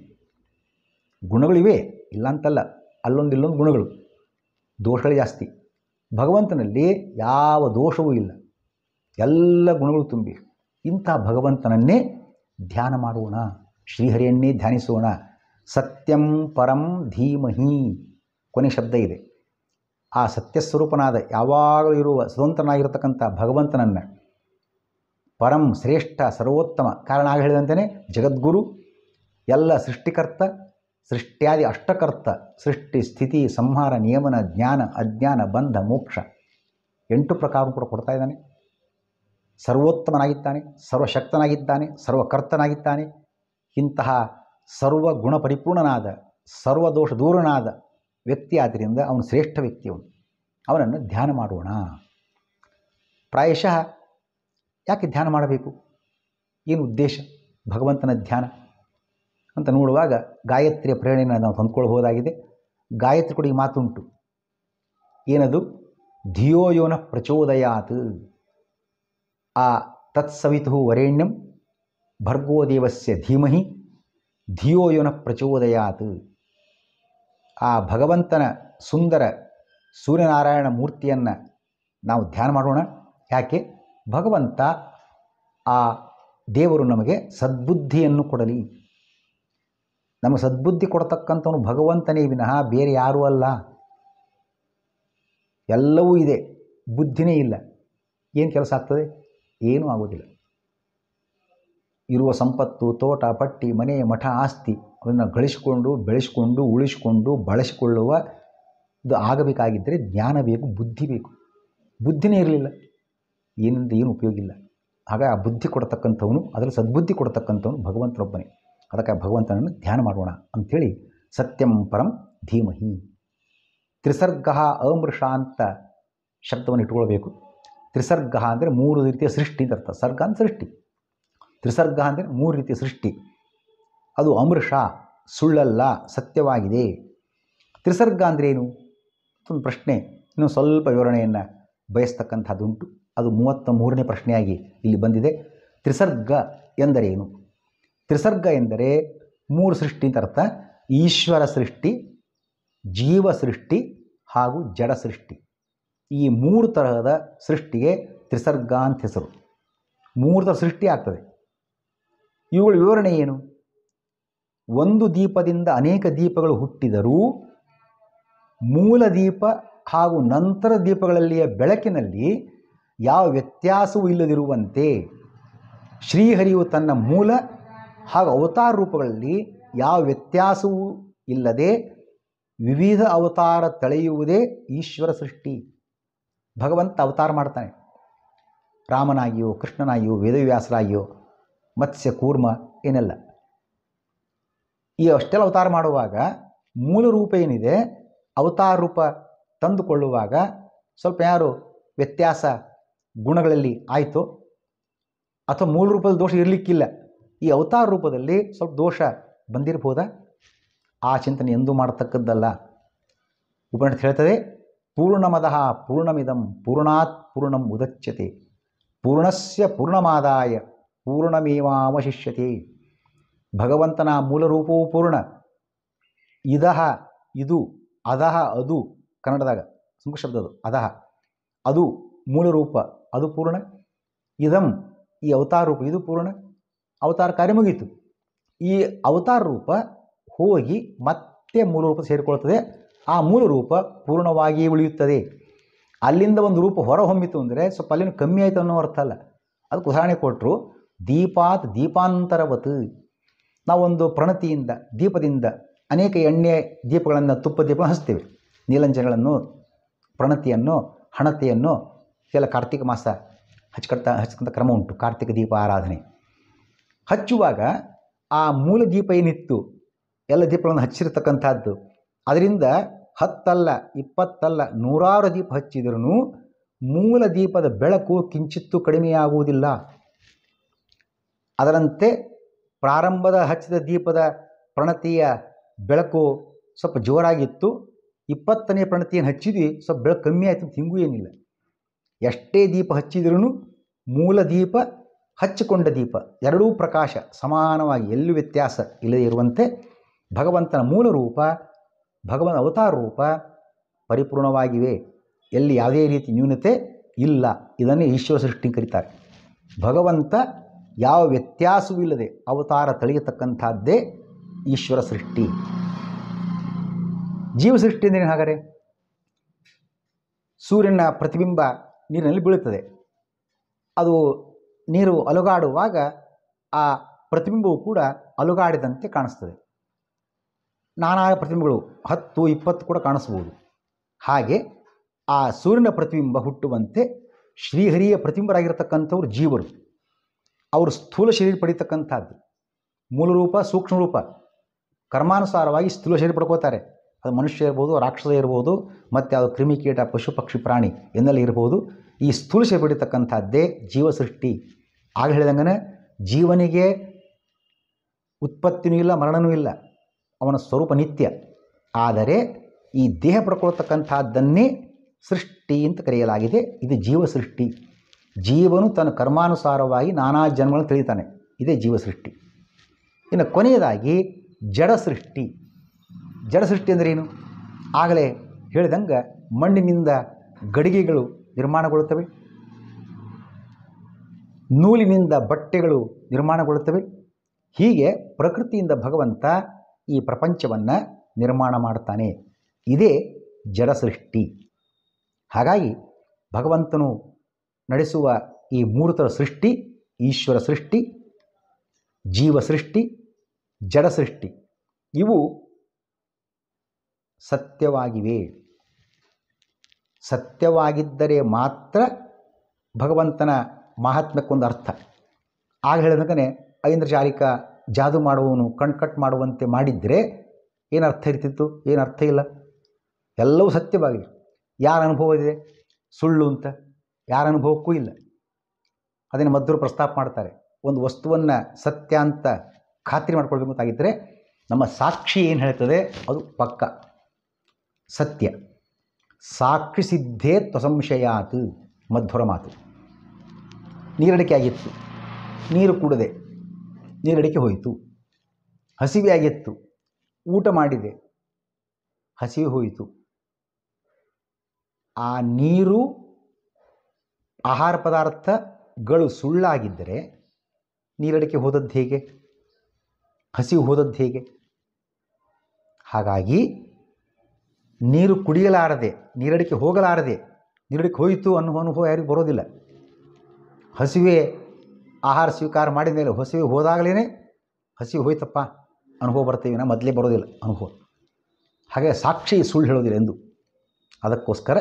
ಗುಣಗಳಿವೆ, ಇಲ್ಲ ಅಂತಲ್ಲ, ಅಲ್ಲೊಂದು ಇಲ್ಲೊಂದು ಗುಣಗಳು, ದೋಷಗಳೇ ಜಾಸ್ತಿ. ಭಗವಂತನಲ್ಲಿ ಯಾವ ದೋಷವೂ ಇಲ್ಲ, ಎಲ್ಲ ಗುಣಗಳು ತುಂಬಿ. ಇಂಥ ಭಗವಂತನನ್ನೇ ಧ್ಯಾನ ಮಾಡೋಣ, ಶ್ರೀಹರಿಯನ್ನೇ ಧ್ಯಾನಿಸೋಣ. ಸತ್ಯಂ ಪರಂ ಧೀಮಹಿ ಕೊನೆ ಶಬ್ದ ಇದೆ. ಆ ಸತ್ಯಸ್ವರೂಪನಾದ ಯಾವಾಗಲೂ ಇರುವ ಸ್ವತಂತ್ರನಾಗಿರತಕ್ಕಂಥ ಭಗವಂತನನ್ನು, ಪರಂ ಶ್ರೇಷ್ಠ ಸರ್ವೋತ್ತಮ, ಕಾರಣ ಆಗ ಹೇಳಿದಂತೆಯೇ ಜಗದ್ಗುರು, ಎಲ್ಲ ಸೃಷ್ಟಿಕರ್ತ, ಸೃಷ್ಟ್ಯಾದಿ ಅಷ್ಟಕರ್ತ, ಸೃಷ್ಟಿ ಸ್ಥಿತಿ ಸಂಹಾರ ನಿಯಮನ ಜ್ಞಾನ ಅಜ್ಞಾನ ಬಂಧ ಮೋಕ್ಷ 8 ಪ್ರಕಾರ ಕೂಡ ಕೊಡ್ತಾ ಇದ್ದಾನೆ. ಸರ್ವೋತ್ತಮನಾಗಿದ್ದಾನೆ, ಸರ್ವಶಕ್ತನಾಗಿದ್ದಾನೆ, ಸರ್ವಕರ್ತನಾಗಿದ್ದಾನೆ. ಇಂತಹ ಸರ್ವಗುಣ ಪರಿಪೂರ್ಣನಾದ, ಸರ್ವದೋಷ ದೂರನಾದ ವ್ಯಕ್ತಿ ಆದ್ದರಿಂದ ಅವನು ಶ್ರೇಷ್ಠ ವ್ಯಕ್ತಿಯವನು. ಅವನನ್ನು ಧ್ಯಾನ ಮಾಡೋಣ. ಪ್ರಾಯಶಃ ಯಾಕೆ ಧ್ಯಾನ ಮಾಡಬೇಕು, ಏನು ಉದ್ದೇಶ ಭಗವಂತನ ಧ್ಯಾನ ಅಂತ ನೋಡುವಾಗ ಗಾಯತ್ರಿಯ ಪ್ರೇರಣೆಯನ್ನು ನಾವು ತಂದುಕೊಳ್ಳಬಹುದಾಗಿದೆ. ಗಾಯತ್ರಿ ಕೂಡ ಈ ಮಾತುಂಟು, ಏನದು? ಧಿಯೋ ಯೋನ ಪ್ರಚೋದಯಾತ್, ಆ ತತ್ಸವಿತು ವರೇಣ್ಯಂ ಭರ್ಗೋ ದೇವಸ್ಯ ಧೀಮಹಿ ಧಿಯೋ ಯೋನ ಪ್ರಚೋದಯಾತ್. ಆ ಭಗವಂತನ ಸುಂದರ ಸೂರ್ಯನಾರಾಯಣ ಮೂರ್ತಿಯನ್ನು ನಾವು ಧ್ಯಾನ ಮಾಡೋಣ. ಯಾಕೆ? ಭಗವಂತ, ಆ ದೇವರು ನಮಗೆ ಸದ್ಬುದ್ಧಿಯನ್ನು ಕೊಡಲಿ. ನಮಗೆ ಸದ್ಬುದ್ಧಿ ಕೊಡತಕ್ಕಂಥವನು ಭಗವಂತನೇ ವಿನಃ ಬೇರೆ ಯಾರೂ ಅಲ್ಲ. ಎಲ್ಲವೂ ಇದೆ, ಬುದ್ಧಿನೇ ಇಲ್ಲ, ಏನು ಕೆಲಸ ಆಗ್ತದೆ? ಏನೂ ಆಗೋದಿಲ್ಲ. ಇರುವ ಸಂಪತ್ತು, ತೋಟ, ಪಟ್ಟಿ, ಮನೆ, ಮಠ, ಆಸ್ತಿ ಅದನ್ನು ಗಳಿಸಿಕೊಂಡು ಬೆಳೆಸಿಕೊಂಡು ಉಳಿಸಿಕೊಂಡು ಬಳಸಿಕೊಳ್ಳುವ ಇದು ಆಗಬೇಕಾಗಿದ್ದರೆ ಜ್ಞಾನ ಬೇಕು, ಬುದ್ಧಿ ಬೇಕು. ಬುದ್ಧಿನೇ ಇರಲಿಲ್ಲ, ಏನಿಂದ ಏನು ಉಪಯೋಗ ಇಲ್ಲ. ಆಗ ಆ ಬುದ್ಧಿ ಕೊಡ್ತಕ್ಕಂಥವನು, ಅದರಲ್ಲಿ ಸದ್ಬುದ್ಧಿ ಕೊಡ್ತಕ್ಕಂಥವನು ಭಗವಂತನೊಬ್ಬನೇ. ಅದಕ್ಕೆ ಭಗವಂತನನ್ನು ಧ್ಯಾನ ಮಾಡೋಣ ಅಂಥೇಳಿ ಸತ್ಯಂ ಪರಂ ಧೀಮಹಿ. ತ್ರಿಸರ್ಗ ಅಮೃಷ ಅಂತ ಶಬ್ದವನ್ನು ಇಟ್ಕೊಳ್ಬೇಕು. ತ್ರಿಸರ್ಗ ಅಂದರೆ 3 ರೀತಿಯ ಸೃಷ್ಟಿ ಅಂತ ಅರ್ಥ. ಸರ್ಗ ಅಂತ ಸೃಷ್ಟಿ, ತ್ರಿಸರ್ಗ ಅಂದರೆ 3 ರೀತಿಯ ಸೃಷ್ಟಿ. ಅದು ಅಮೃಷ, ಸುಳ್ಳಲ್ಲ, ಸತ್ಯವಾಗಿದೆ. ತ್ರಿಸರ್ಗ ಅಂದ್ರೇನು ಒಂದು ಪ್ರಶ್ನೆ, ಇನ್ನೂ ಸ್ವಲ್ಪ ವಿವರಣೆಯನ್ನು ಬಯಸ್ತಕ್ಕಂಥದ್ದುಂಟು. ಅದು 33ನೇ ಪ್ರಶ್ನೆಯಾಗಿ ಇಲ್ಲಿ ಬಂದಿದೆ. ತ್ರಿಸರ್ಗ ಎಂದರೇನು? ತ್ರಿಸರ್ಗ ಎಂದರೆ 3 ಸೃಷ್ಟಿ ಅಂತ ಅರ್ಥ. ಈಶ್ವರ ಸೃಷ್ಟಿ, ಜೀವ ಸೃಷ್ಟಿ ಹಾಗೂ ಜಡ ಸೃಷ್ಟಿ. ಈ 3 ತರಹದ ಸೃಷ್ಟಿಗೆ ತ್ರಿಸರ್ಗ ಅಂತ ಹೆಸರು. 3 ಥರ ಸೃಷ್ಟಿ ಆಗ್ತದೆ. ಇವುಗಳ ವಿವರಣೆ ಏನು? ಒಂದು ದೀಪದಿಂದ ಅನೇಕ ದೀಪಗಳು ಹುಟ್ಟಿದರೂ ಮೂಲ ದೀಪ ಹಾಗೂ ನಂತರ ದೀಪಗಳಲ್ಲಿಯ ಬೆಳಕಿನಲ್ಲಿ ಯಾವ ವ್ಯತ್ಯಾಸವೂ ಇಲ್ಲದಿರುವಂತೆ ಶ್ರೀಹರಿಯು ತನ್ನ ಮೂಲ ಹಾಗೂ ಅವತಾರ ರೂಪಗಳಲ್ಲಿ ಯಾವ ವ್ಯತ್ಯಾಸವೂ ಇಲ್ಲದೆ ವಿವಿಧ ಅವತಾರ ತಳೆಯುವುದೇ ಈಶ್ವರ ಸೃಷ್ಟಿ. ಭಗವಂತ ಅವತಾರ ಮಾಡ್ತಾನೆ, ರಾಮನಾಗಿಯೋ, ಕೃಷ್ಣನಾಗಿಯೋ, ವೇದವ್ಯಾಸರಾಗಿಯೋ, ಮತ್ಸ್ಯ, ಕೂರ್ಮ ಏನೆಲ್ಲ. ಈ ಅಷ್ಟೆಲ್ಲ ಅವತಾರ ಮಾಡುವಾಗ ಮೂಲ ರೂಪ ಏನಿದೆ, ಅವತಾರ ರೂಪ ತಂದುಕೊಳ್ಳುವಾಗ ಸ್ವಲ್ಪ ಯಾರು ವ್ಯತ್ಯಾಸ ಗುಣಗಳಲ್ಲಿ ಆಯಿತು, ಅಥವಾ ಮೂಲ ರೂಪದಲ್ಲಿ ದೋಷ ಇರಲಿಕ್ಕಿಲ್ಲ, ಈ ಅವತಾರ ರೂಪದಲ್ಲಿ ಸ್ವಲ್ಪ ದೋಷ ಬಂದಿರ್ಬೋದಾ? ಆ ಚಿಂತನೆ ಎಂದೂ ಮಾಡತಕ್ಕದ್ದಲ್ಲ. ಉಪನಿಷತ್ ಹೇಳ್ತದೆ, ಪೂರ್ಣಮದಃ ಪೂರ್ಣಮಿದಂ ಪೂರ್ಣಾತ್ ಪೂರ್ಣಂ ಉದಚ್ಯತೆ ಪೂರ್ಣಸ್ಯ ಪೂರ್ಣಮಾದಾಯ ಪೂರ್ಣಮೇವಾವಶಿಷ್ಯತೆ. ಭಗವಂತನ ಮೂಲ ರೂಪವೂ ಪೂರ್ಣ. ಇದಹ ಇದು, ಅದಹ ಅದು, ಕನ್ನಡದಾಗ ಸಂಸ್ಕೃತ ಶಬ್ದ ಅದು ಅದಹ, ಅದು ಮೂಲ ರೂಪ, ಅದು ಪೂರ್ಣ. ಇದಂ ಈ ಅವತಾರ ರೂಪ, ಇದು ಪೂರ್ಣ. ಅವತಾರ ಕಾರ್ಯ ಮುಗೀತು. ಈ ಅವತಾರ ರೂಪ ಹೋಗಿ ಮತ್ತೆ ಮೂಲ ರೂಪ ಸೇರಿಕೊಳ್ತದೆ. ಆ ಮೂಲ ರೂಪ ಪೂರ್ಣವಾಗಿಯೇ ಉಳಿಯುತ್ತದೆ. ಅಲ್ಲಿಂದ ಒಂದು ರೂಪ ಹೊರಹೊಮ್ಮಿತು ಅಂದರೆ ಸ್ವಲ್ಪ ಅಲ್ಲಿನ ಕಮ್ಮಿ ಆಯಿತು ಅನ್ನೋ ಅರ್ಥ ಅಲ್ಲ. ಅದಕ್ಕೆ ಉದಾಹರಣೆ ಕೊಟ್ಟರು, ದೀಪಾತ್ ದೀಪಾಂತರವತ್. ನಾವೊಂದು ಪ್ರಣತಿಯಿಂದ, ದೀಪದಿಂದ ಅನೇಕ ಎಣ್ಣೆ ದೀಪಗಳನ್ನು, ತುಪ್ಪ ದೀಪಗಳನ್ನು ಹಚ್ತೇವೆ. ನೀಲಂಜನಗಳನ್ನು, ಪ್ರಣತಿಯನ್ನು, ಹಣತೆಯನ್ನು ಎಲ್ಲ ಕಾರ್ತಿಕ ಮಾಸ ಹಚ್ಕೊಂತ ಕ್ರಮ ಉಂಟು. ಕಾರ್ತಿಕ ದೀಪ ಆರಾಧನೆ ಹಚ್ಚುವಾಗ ಆ ಮೂಲ ದೀಪ ಏನಿತ್ತು, ಎಲ್ಲ ದೀಪಗಳನ್ನು ಹಚ್ಚಿರತಕ್ಕಂಥದ್ದು, ಅದರಿಂದ 10 ಅಲ್ಲ 20 ಅಲ್ಲ 100 ದೀಪ ಹಚ್ಚಿದ್ರೂ ಮೂಲ ದೀಪದ ಬೆಳಕು ಕಿಂಚಿತ್ತೂ ಕಡಿಮೆಯಾಗುವುದಿಲ್ಲ. ಅದರಂತೆ ಪ್ರಾರಂಭದ ಹಚ್ಚಿದ ದೀಪದ ಪ್ರಣತಿಯ ಬೆಳಕು ಸ್ವಲ್ಪ ಜೋರಾಗಿತ್ತು, 20ನೇ ಪ್ರಣತಿಯನ್ನು ಹಚ್ಚಿದ್ವಿ, ಸ್ವಲ್ಪ ಬೆಳಕು ಕಮ್ಮಿ ಆಯಿತು ಅಂತ ಹಿಂಗೂ ಏನಿಲ್ಲ. ಎಷ್ಟೇ ದೀಪ ಹಚ್ಚಿದ್ರೂ ಮೂಲ ದೀಪ, ಹಚ್ಚಿಕೊಂಡ ದೀಪ ಎರಡೂ ಪ್ರಕಾಶ ಸಮಾನವಾಗಿ, ಎಲ್ಲೂ ವ್ಯತ್ಯಾಸ ಇಲ್ಲದೇ ಇರುವಂತೆ ಭಗವಂತನ ಮೂಲ ರೂಪ, ಭಗವಂತನ ಅವತಾರ ರೂಪ ಪರಿಪೂರ್ಣವಾಗಿವೆ. ಎಲ್ಲಿ ಯಾವುದೇ ರೀತಿ ನ್ಯೂನತೆ ಇಲ್ಲ. ಇದನ್ನೇ ಈಶ್ವರ ಸೃಷ್ಟಿ ಕರೀತಾರೆ. ಭಗವಂತ ಯಾವ ವ್ಯತ್ಯಾಸವೂ ಇಲ್ಲದೆ ಅವತಾರ ತಳೆಯತಕ್ಕಂಥದ್ದೇ ಈಶ್ವರ ಸೃಷ್ಟಿ. ಜೀವ ಸೃಷ್ಟಿ ಅಂದರೆ ಹಾಗಾದರೆ ಸೂರ್ಯನ ಪ್ರತಿಬಿಂಬ ನೀರಿನಲ್ಲಿ ಬೀಳುತ್ತದೆ. ಅದು ನೀರು ಅಲುಗಾಡುವಾಗ ಆ ಪ್ರತಿಬಿಂಬವು ಕೂಡ ಅಲುಗಾಡಿದಂತೆ ಕಾಣಿಸ್ತದೆ. ನಾನಾ ಪ್ರತಿಬಿಂಬಗಳು 10, 20 ಕೂಡ ಕಾಣಿಸ್ಬೋದು. ಹಾಗೆ ಆ ಸೂರ್ಯನ ಪ್ರತಿಬಿಂಬ ಹುಟ್ಟುವಂತೆ ಶ್ರೀಹರಿಯ ಪ್ರತಿಬಿಂಬರಾಗಿರ್ತಕ್ಕಂಥವ್ರು ಜೀವರು. ಅವರು ಸ್ಥೂಲ ಶರೀರ ಪಡೀತಕ್ಕಂಥದ್ದು. ಮೂಲ ರೂಪ, ಸೂಕ್ಷ್ಮ ರೂಪ, ಕರ್ಮಾನುಸಾರವಾಗಿ ಸ್ಥೂಲ ಶರೀರ ಪಡ್ಕೋತಾರೆ. ಅದು ಮನುಷ್ಯ ಇರ್ಬೋದು, ರಾಕ್ಷಸ ಇರ್ಬೋದು, ಮತ್ತು ಅದು ಕ್ರಿಮಿಕೀಟ, ಪಶು ಪಕ್ಷಿ ಪ್ರಾಣಿ ಎನ್ನೆಲ್ಲ ಇರ್ಬೋದು. ಈ ಸ್ಥೂಲ ಶರೀರ ಪಡೀತಕ್ಕಂಥದ್ದೇ ಜೀವ ಸೃಷ್ಟಿ. ಆಗ ಹೇಳಿದಂಗೆ ಜೀವನಿಗೆ ಉತ್ಪತ್ತಿನೂ ಇಲ್ಲ, ಮರಣವೂ ಇಲ್ಲ, ಅವನ ಸ್ವರೂಪ ನಿತ್ಯ. ಆದರೆ ಈ ದೇಹ ಪಡ್ಕೊಳ್ತಕ್ಕಂಥದ್ದನ್ನೇ ಸೃಷ್ಟಿ ಅಂತ ಕರೆಯಲಾಗಿದೆ. ಇದು ಜೀವ ಸೃಷ್ಟಿ. ಜೀವನು ತನ್ನ ಕರ್ಮಾನುಸಾರವಾಗಿ ನಾನಾ ಜನ್ಮಗಳನ್ನು ತಿಳಿತಾನೆ. ಇದೇ ಜೀವ ಸೃಷ್ಟಿ. ಇನ್ನು ಕೊನೆಯದಾಗಿ ಜಡ ಸೃಷ್ಟಿ. ಜಡ ಸೃಷ್ಟಿ ಅಂದ್ರೇನು? ಆಗಲೇ ಹೇಳಿದಂಗೆ ಮಣ್ಣಿನಿಂದ ಗಡಿಗೆಗಳು ನಿರ್ಮಾಣಗೊಳ್ಳುತ್ತವೆ, ನೂಲಿನಿಂದ ಬಟ್ಟೆಗಳು ನಿರ್ಮಾಣಗೊಳ್ಳುತ್ತವೆ. ಹೀಗೆ ಪ್ರಕೃತಿಯಿಂದ ಭಗವಂತ ಈ ಪ್ರಪಂಚವನ್ನು ನಿರ್ಮಾಣ ಮಾಡ್ತಾನೆ. ಇದೇ ಜಡ ಸೃಷ್ಟಿ. ಹಾಗಾಗಿ ಭಗವಂತನು ನಡೆಸುವ ಈ 3 ಥರ ಸೃಷ್ಟಿ ಈಶ್ವರ ಸೃಷ್ಟಿ. ಜೀವ ಸೃಷ್ಟಿ, ಜಡ ಸೃಷ್ಟಿ ಇವು ಸತ್ಯವಾಗಿವೆ. ಸತ್ಯವಾಗಿದ್ದರೆ ಮಾತ್ರ ಭಗವಂತನ ಮಹಾತ್ಮ್ಯಕ್ಕೊಂದು ಅರ್ಥ. ಆಗ ಹೇಳಿದಂಗೆ ಐಂದ್ರಜಾಲಿಕ ಜಾದು ಮಾಡುವವನು ಕಣ್ಕಟ್ ಮಾಡುವಂತೆ ಮಾಡಿದರೆ ಏನು ಅರ್ಥ ಇರ್ತಿತ್ತು? ಏನು ಅರ್ಥ ಇಲ್ಲ. ಎಲ್ಲವೂ ಸತ್ಯವಾಗಿದೆ. ಯಾರ ಅನುಭವ ಇದೆ ಸುಳ್ಳು ಅಂತ? ಯಾರ ಅನುಭವಕ್ಕೂ ಇಲ್ಲ. ಅದನ್ನು ಮಧ್ವರು ಪ್ರಸ್ತಾಪ ಮಾಡ್ತಾರೆ. ಒಂದು ವಸ್ತುವನ್ನು ಸತ್ಯ ಅಂತ ಖಾತ್ರಿ ಮಾಡ್ಕೊಳ್ಬೇಕು ಅಂತಾಗಿದ್ದರೆ ನಮ್ಮ ಸಾಕ್ಷಿ ಏನು ಹೇಳ್ತದೆ ಅದು ಪಕ್ಕ ಸತ್ಯ. ಸಾಕ್ಷಿ ಸಿದ್ಧೇ ತ್ವಸಂಶಯಾತ್ ಮಧ್ವರ ಮಾತು. ನೀರಡಿಕೆ ಆಗಿತ್ತು, ನೀರು ಕುಡದೆ ನೀರಡಿಕೆ ಹೋಯಿತು. ಹಸಿವೆ ಆಗಿತ್ತು, ಊಟ ಮಾಡಿದೆ, ಹಸಿವೆ ಹೋಯಿತು. ಆ ನೀರು ಆಹಾರ ಪದಾರ್ಥಗಳು ಸುಳ್ಳಾಗಿದ್ದರೆ ನೀರಡಿಕೆ ಹೋದದ್ದು ಹೇಗೆ? ಹಸಿವು ಹೋದದ್ದು ಹೇಗೆ? ಹಾಗಾಗಿ ನೀರು ಕುಡಿಯಲಾರದೆ, ನೀರಡಿಕೆ ಹೋಗಲಾರದೆ ನೀರಡಿಕೆ ಹೋಯಿತು ಅನ್ನುವ ಅನುಭವ ಯಾರಿಗೂ ಬರೋದಿಲ್ಲ. ಹಸಿವೆ ಆಹಾರ ಸ್ವೀಕಾರ ಮಾಡಿದ ಮೇಲೆ ಹಸಿವೆ ಹೋದಾಗಲೇ ಹಸಿವೆ ಹೋಯ್ತಪ್ಪ ಅನುಭವ ಬರ್ತೀವಿ, ನಾ ಮೊದಲೇ ಬರೋದಿಲ್ಲ ಅನುಭವ. ಹಾಗೆ ಸಾಕ್ಷಿ ಸುಳ್ಳು ಹೇಳೋದಿಲ್ಲ ಎಂದು. ಅದಕ್ಕೋಸ್ಕರ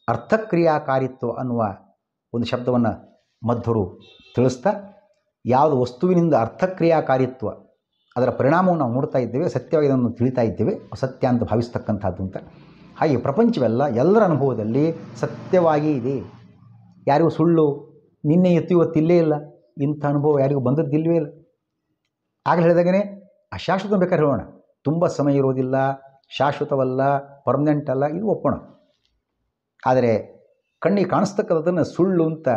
ಅರ್ಥಕ್ರಿಯಾಕಾರಿತ್ವ ಅನ್ನುವ ಒಂದು ಶಬ್ದವನ್ನು ಮಧ್ವರು ತಿಳಿಸ್ತಾ, ಯಾವುದು ವಸ್ತುವಿನಿಂದ ಅರ್ಥಕ್ರಿಯಾಕಾರಿತ್ವ ಅದರ ಪರಿಣಾಮವನ್ನು ನಾವು ನೋಡ್ತಾ ಇದ್ದೇವೆ, ಸತ್ಯವಾಗಿ ಅದನ್ನು ತಿಳಿತಾ ಇದ್ದೇವೆ, ಸತ್ಯ ಅಂತ ಭಾವಿಸ್ತಕ್ಕಂಥದ್ದು ಅಂತ. ಹಾಗೆ ಪ್ರಪಂಚವೆಲ್ಲ ಎಲ್ಲರ ಅನುಭವದಲ್ಲಿ ಸತ್ಯವಾಗಿ ಇದೆ. ಯಾರಿಗೂ ಸುಳ್ಳು ನಿನ್ನೆ ಇತ್ತು ಇವತ್ತು ಇಲ್ಲೇ ಇಲ್ಲ, ಇಂಥ ಅನುಭವ ಯಾರಿಗೂ ಬಂದದ್ದಿಲ್ಲವೇ ಇಲ್ಲ. ಆಗಲೇ ಹೇಳಿದಾಗೇ ಅಶಾಶ್ವತ ಬೇಕಾದ್ರೆ ಹೇಳೋಣ, ತುಂಬ ಸಮಯ ಇರೋದಿಲ್ಲ, ಶಾಶ್ವತವಲ್ಲ, ಪರ್ಮನೆಂಟ್ ಅಲ್ಲ, ಇದು ಒಪ್ಪೋಣ. ಆದರೆ ಕಣ್ಣಿಗೆ ಕಾಣಿಸ್ತಕ್ಕಂಥದ್ದನ್ನು ಸುಳ್ಳು ಅಂತ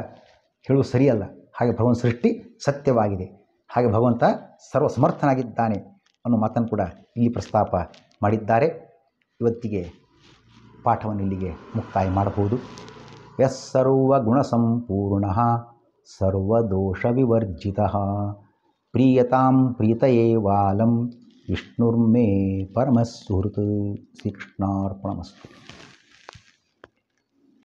ಹೇಳುವುದು ಸರಿಯಲ್ಲ. ಹಾಗೆ ಭಗವಂತ ಸೃಷ್ಟಿ ಸತ್ಯವಾಗಿದೆ, ಹಾಗೆ ಭಗವಂತ ಸರ್ವಸಮರ್ಥನಾಗಿದ್ದಾನೆ ಅನ್ನೋ ಮಾತನ್ನು ಕೂಡ ಇಲ್ಲಿ ಪ್ರಸ್ತಾಪ ಮಾಡಿದ್ದಾರೆ. ಇವತ್ತಿಗೆ ಪಾಠವನ್ನು ಇಲ್ಲಿಗೆ ಮುಕ್ತಾಯ ಮಾಡಬಹುದು. ಯಸ್ಸರ್ವಗುಣಸಂಪೂರ್ಣಃ ಸರ್ವದೋಷವಿವರ್ಜಿತಃ ಪ್ರೀಯತಾಂ ಪ್ರೀತಯೇವಾಲಂ ವಿಷ್ಣುರ್ಮೇ ಪರಮಸುಹೃತ್. ಶ್ರೀಕೃಷ್ಣಾರ್ಪಣಮಸ್ತು.